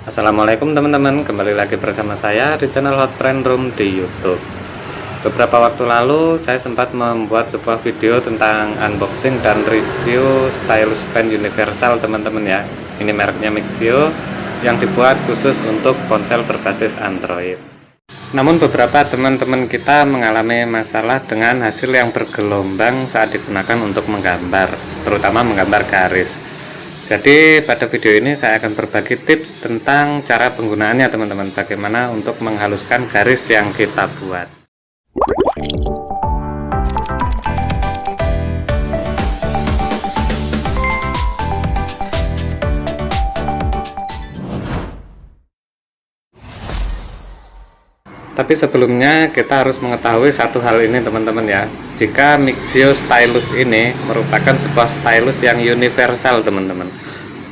Assalamualaikum teman-teman, kembali lagi bersama saya di channel Hot Trend Room di YouTube. Beberapa waktu lalu saya sempat membuat sebuah video tentang unboxing dan review stylus pen universal teman-teman ya. Ini mereknya Mixio yang dibuat khusus untuk ponsel berbasis Android. Namun beberapa teman-teman kita mengalami masalah dengan hasil yang bergelombang saat digunakan untuk menggambar, terutama menggambar garis. Jadi pada video ini saya akan berbagi tips tentang cara penggunaannya teman-teman, bagaimana untuk menghaluskan garis yang kita buat. Tapi sebelumnya kita harus mengetahui satu hal ini teman-teman ya. Jika Mixio stylus ini merupakan sebuah stylus yang universal teman-teman.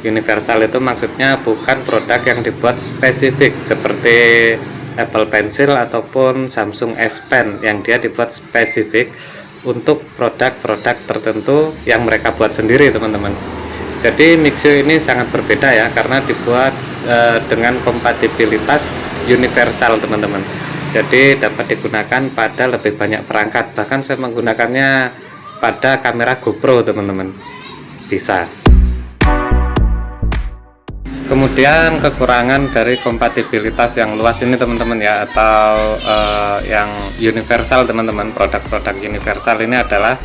Universal itu maksudnya bukan produk yang dibuat spesifik seperti Apple Pencil ataupun Samsung S Pen yang dia dibuat spesifik untuk produk-produk tertentu yang mereka buat sendiri teman-teman. Jadi Mixio ini sangat berbeda ya, karena dibuat dengan kompatibilitas universal teman-teman. Jadi dapat digunakan pada lebih banyak perangkat, bahkan saya menggunakannya pada kamera GoPro teman-teman, bisa. Kemudian kekurangan dari kompatibilitas yang luas ini teman-teman ya, atau yang universal teman-teman, produk-produk universal ini adalah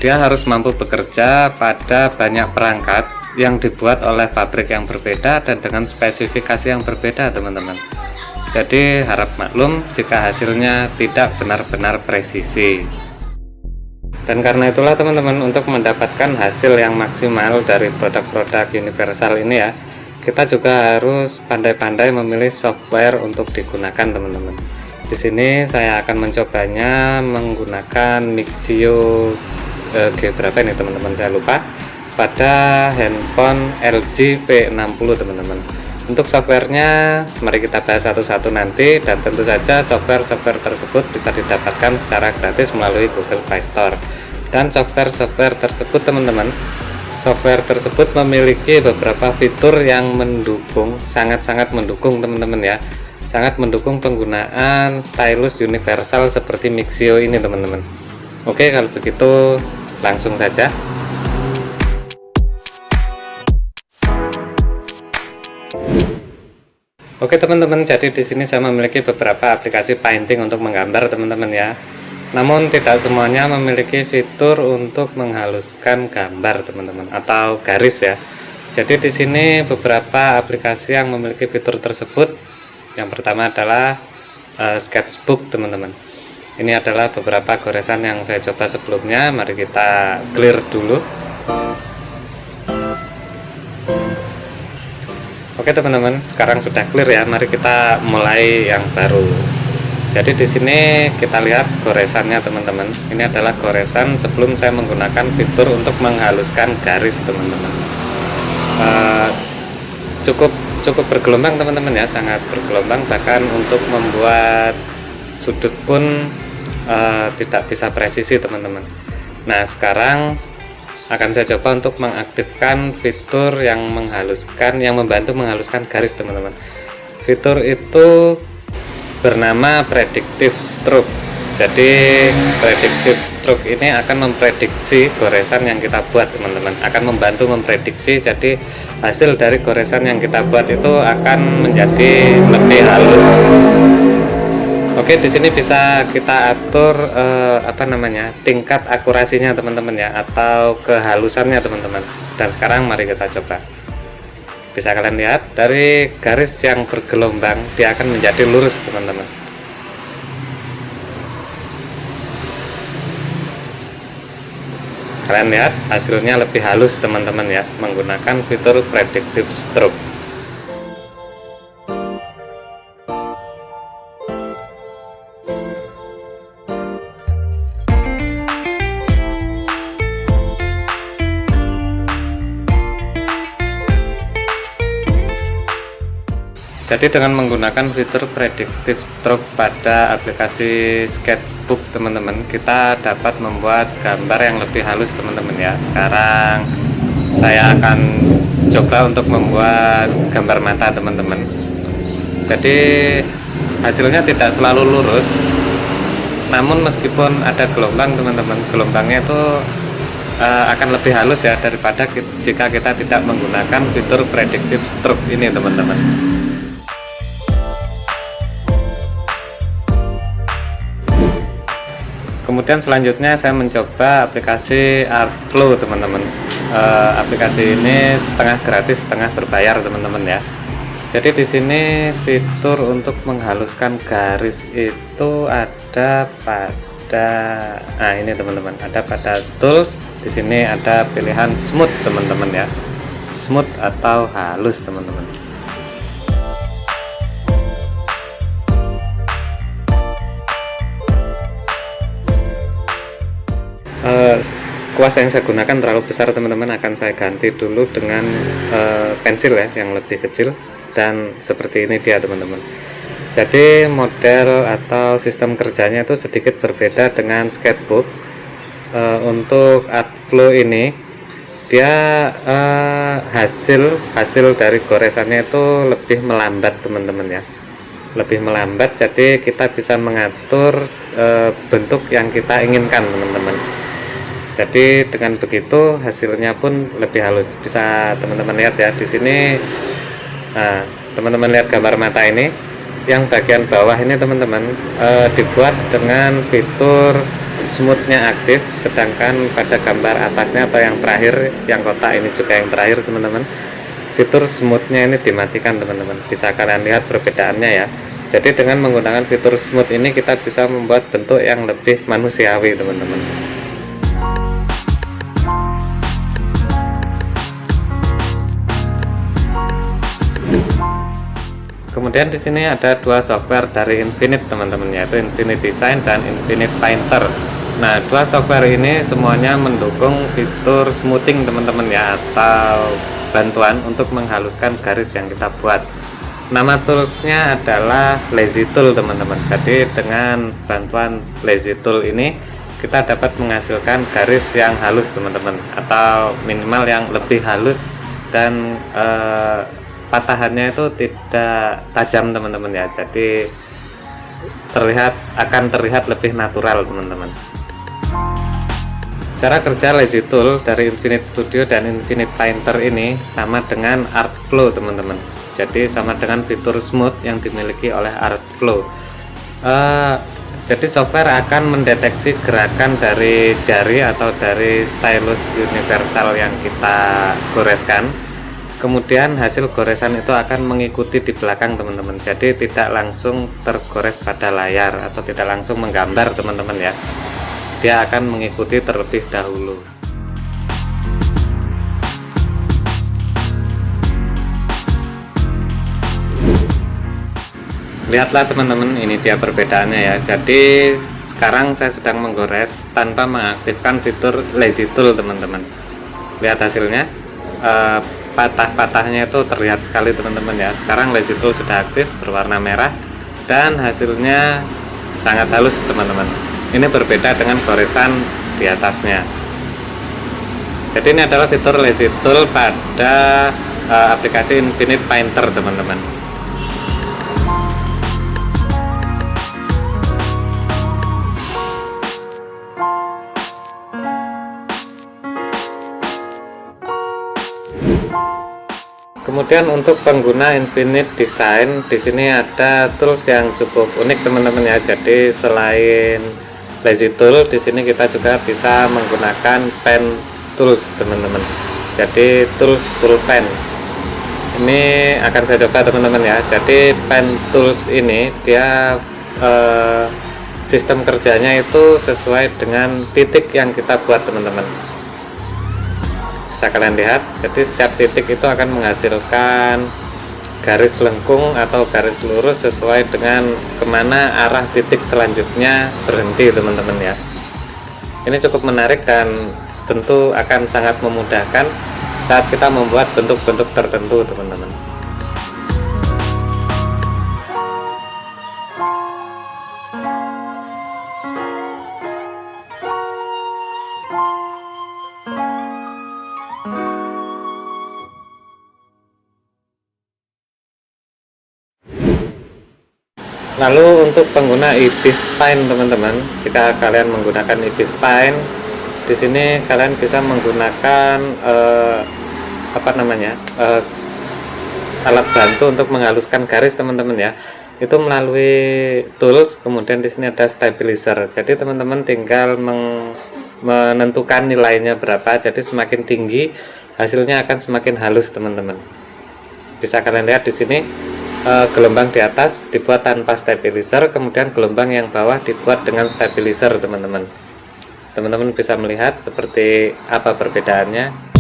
dia harus mampu bekerja pada banyak perangkat yang dibuat oleh pabrik yang berbeda dan dengan spesifikasi yang berbeda teman-teman. Jadi harap maklum jika hasilnya tidak benar-benar presisi. Dan karena itulah teman-teman, untuk mendapatkan hasil yang maksimal dari produk-produk universal ini ya, kita juga harus pandai-pandai memilih software untuk digunakan teman-teman. Di sini saya akan mencobanya menggunakan Mixio G berapa ini teman-teman, saya lupa, pada handphone LG P60 teman-teman. Untuk softwarenya mari kita bahas satu-satu nanti, dan tentu saja software-software tersebut bisa didapatkan secara gratis melalui Google Play Store. Dan software-software tersebut teman-teman, software tersebut memiliki beberapa fitur yang mendukung, sangat-sangat mendukung teman-teman ya, sangat mendukung penggunaan stylus universal seperti Mixio ini teman-teman. Oke, kalau begitu langsung saja. Oke teman-teman, jadi di sini saya memiliki beberapa aplikasi painting untuk menggambar teman-teman ya. Namun tidak semuanya memiliki fitur untuk menghaluskan gambar teman-teman, atau garis ya. Jadi di sini beberapa aplikasi yang memiliki fitur tersebut. Yang pertama adalah Sketchbook teman-teman. Ini adalah beberapa goresan yang saya coba sebelumnya. Mari kita clear dulu. Oke teman-teman, sekarang sudah clear ya. Mari kita mulai yang baru. Jadi di sini kita lihat goresannya teman-teman. Ini adalah goresan sebelum saya menggunakan fitur untuk menghaluskan garis teman-teman. Cukup bergelombang teman-teman ya, sangat bergelombang, bahkan untuk membuat sudut pun tidak bisa presisi teman-teman. Nah sekarang akan saya coba untuk mengaktifkan fitur yang membantu menghaluskan garis teman-teman. Fitur itu bernama Predictive Stroke. Jadi Predictive Stroke ini akan memprediksi goresan yang kita buat teman-teman, akan membantu memprediksi. Jadi hasil dari goresan yang kita buat itu akan menjadi lebih halus. Oke, di sini bisa kita atur tingkat akurasinya teman-teman ya, atau kehalusannya teman-teman. Dan sekarang mari kita coba. Bisa kalian lihat dari garis yang bergelombang dia akan menjadi lurus teman-teman. Kalian lihat hasilnya lebih halus teman-teman ya, menggunakan fitur Predictive Stroke. Jadi dengan menggunakan fitur Predictive Stroke pada aplikasi Sketchbook teman-teman, kita dapat membuat gambar yang lebih halus teman-teman ya. Sekarang saya akan coba untuk membuat gambar mata teman-teman. Jadi hasilnya tidak selalu lurus, namun meskipun ada gelombang teman-teman, gelombangnya itu akan lebih halus ya daripada jika kita tidak menggunakan fitur predictive stroke ini teman-teman. Kemudian selanjutnya saya mencoba aplikasi Artflow teman-teman. Aplikasi ini setengah gratis setengah berbayar teman-teman ya. Jadi di sini fitur untuk menghaluskan garis itu ada pada ini teman-teman, ada pada tools. Di sini ada pilihan smooth teman-teman ya, smooth atau halus teman-teman. Kuas yang saya gunakan terlalu besar teman-teman, akan saya ganti dulu dengan pensil ya yang lebih kecil, dan seperti ini dia teman-teman. Jadi model atau sistem kerjanya itu sedikit berbeda dengan sketchbook. Untuk Artflow ini dia hasil dari goresannya itu lebih melambat teman-teman ya, lebih melambat. Jadi kita bisa mengatur bentuk yang kita inginkan teman-teman. Jadi dengan begitu hasilnya pun lebih halus. Bisa teman-teman lihat ya di sini. Nah, teman-teman lihat gambar mata ini, yang bagian bawah ini teman-teman dibuat dengan fitur smoothnya aktif, sedangkan pada gambar atasnya atau yang terakhir, yang kotak ini juga yang terakhir teman-teman, fitur smoothnya ini dimatikan teman-teman. Bisa kalian lihat perbedaannya ya. Jadi dengan menggunakan fitur smooth ini kita bisa membuat bentuk yang lebih manusiawi teman-teman. Kemudian di sini ada dua software dari Infinite teman-teman, yaitu Infinite Design dan Infinite Painter. Nah, dua software ini semuanya mendukung fitur smoothing teman-teman ya, atau bantuan untuk menghaluskan garis yang kita buat. Nama toolsnya adalah Lazy Tool teman-teman. Jadi dengan bantuan Lazy Tool ini kita dapat menghasilkan garis yang halus teman-teman, atau minimal yang lebih halus, dan patahannya itu tidak tajam teman-teman ya. Jadi akan terlihat lebih natural teman-teman. Cara kerja Lazy Tool dari Infinite Studio dan Infinite Painter ini sama dengan Artflow teman-teman. Jadi sama dengan fitur smooth yang dimiliki oleh Artflow. Jadi software akan mendeteksi gerakan dari jari atau dari stylus universal yang kita goreskan. Kemudian hasil goresan itu akan mengikuti di belakang teman-teman. Jadi tidak langsung tergores pada layar atau tidak langsung menggambar teman-teman ya. Dia akan mengikuti terlebih dahulu. Lihatlah teman-teman, ini dia perbedaannya ya. Jadi sekarang saya sedang menggores tanpa mengaktifkan fitur Lazy Tool teman-teman. Lihat hasilnya. Patah-patahnya itu terlihat sekali teman-teman ya. Sekarang Lazy Tool sudah aktif, berwarna merah, dan hasilnya sangat halus teman-teman. Ini berbeda dengan goresan di atasnya. Jadi ini adalah fitur Lazy Tool pada aplikasi Infinite Painter teman-teman. Kemudian untuk pengguna Infinite Design, di sini ada tools yang cukup unik teman-teman ya. Jadi selain Lazy Tool, di sini kita juga bisa menggunakan pen tools teman-teman. Jadi tools pulpen ini akan saya coba teman-teman ya. Jadi pen tools ini dia sistem kerjanya itu sesuai dengan titik yang kita buat teman-teman. Bisa kalian lihat, jadi setiap titik itu akan menghasilkan garis lengkung atau garis lurus sesuai dengan kemana arah titik selanjutnya berhenti teman-teman ya. Ini cukup menarik dan tentu akan sangat memudahkan saat kita membuat bentuk-bentuk tertentu teman-teman. Lalu untuk pengguna IBIS Paint teman-teman, jika kalian menggunakan IBIS Paint, di sini kalian bisa menggunakan alat bantu untuk menghaluskan garis teman-teman ya. Itu melalui tools, kemudian di sini ada stabilizer. Jadi teman-teman tinggal menentukan nilainya berapa. Jadi semakin tinggi hasilnya akan semakin halus teman-teman. Bisa kalian lihat di sini gelombang di atas dibuat tanpa stabilizer, kemudian gelombang yang bawah dibuat dengan stabilizer teman-teman. Teman-teman bisa melihat seperti apa perbedaannya.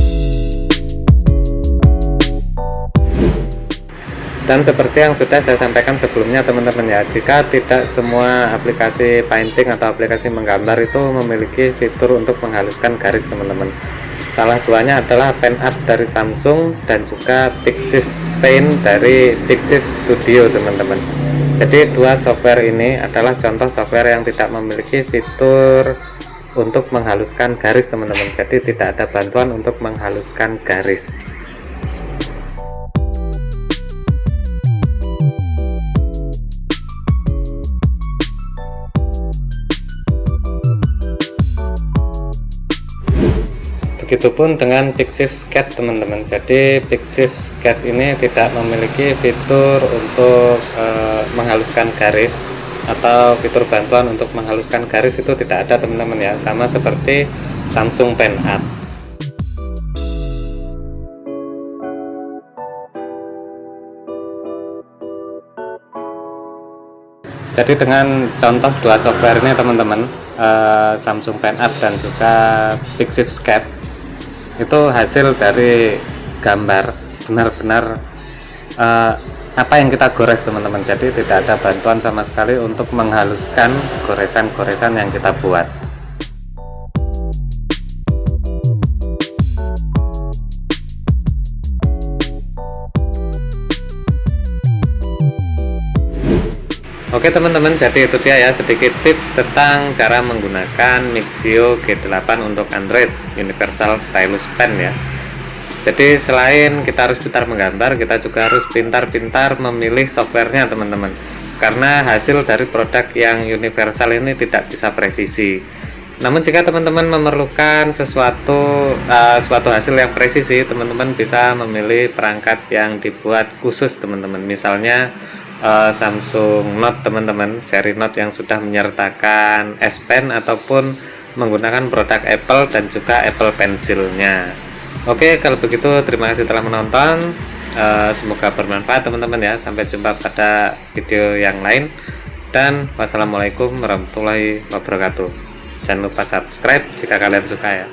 Dan seperti yang sudah saya sampaikan sebelumnya teman-teman ya, jika tidak semua aplikasi painting atau aplikasi menggambar itu memiliki fitur untuk menghaluskan garis teman-teman. Salah duanya adalah Pen Up dari Samsung dan juga Pixiv Paint dari Pixiv Studio teman-teman. Jadi dua software ini adalah contoh software yang tidak memiliki fitur untuk menghaluskan garis teman-teman. Jadi tidak ada bantuan untuk menghaluskan garis. Begitupun dengan Pixiv Sketch teman-teman. Jadi Pixiv Sketch ini tidak memiliki fitur untuk menghaluskan garis atau fitur bantuan untuk menghaluskan garis, itu tidak ada teman-teman ya, sama seperti Samsung Pen Up. Jadi dengan contoh dua software ini teman-teman, Samsung Pen Up dan juga Pixiv Sketch, itu hasil dari gambar benar-benar apa yang kita gores teman-teman. Jadi tidak ada bantuan sama sekali untuk menghaluskan goresan-goresan yang kita buat. Oke teman-teman, jadi itu dia ya sedikit tips tentang cara menggunakan Mixio G8 untuk Android Universal Stylus Pen ya. Jadi selain kita harus pintar menggambar, kita juga harus pintar-pintar memilih softwarenya teman-teman. Karena hasil dari produk yang universal ini tidak bisa presisi. Namun jika teman-teman memerlukan suatu hasil yang presisi, teman-teman bisa memilih perangkat yang dibuat khusus teman-teman. Misalnya Samsung Note teman-teman, seri Note yang sudah menyertakan S Pen ataupun menggunakan produk Apple dan juga Apple Pencilnya. Oke, kalau begitu terima kasih telah menonton. Semoga bermanfaat teman-teman ya. Sampai jumpa pada video yang lain dan wassalamualaikum warahmatullahi wabarakatuh. Jangan lupa subscribe jika kalian suka ya.